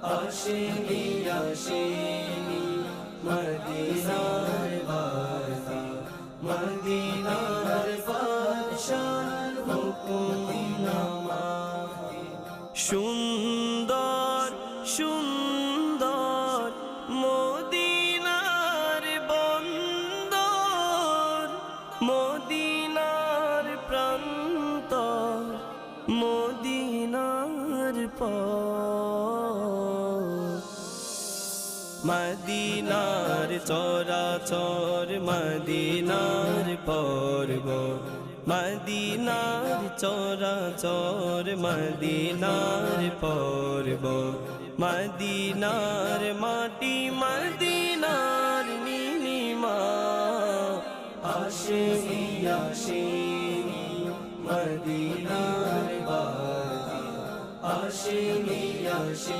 আসেনি আসেনি মদিনার বাদশা মদিনার বাদশার হুকুমনামা সুন্দর সুন্দর মদিনার বন্দর মদিনার প্রান্তর মদিনার পথ মদিনার চরাচর মদিনার পর্বত মদিনার চরাচর মদিনার পর্বত মদিনার মাটি মদিনার নীলিমা আসেনি আসেনি মদিনার বাদশা আসেনি আসেনি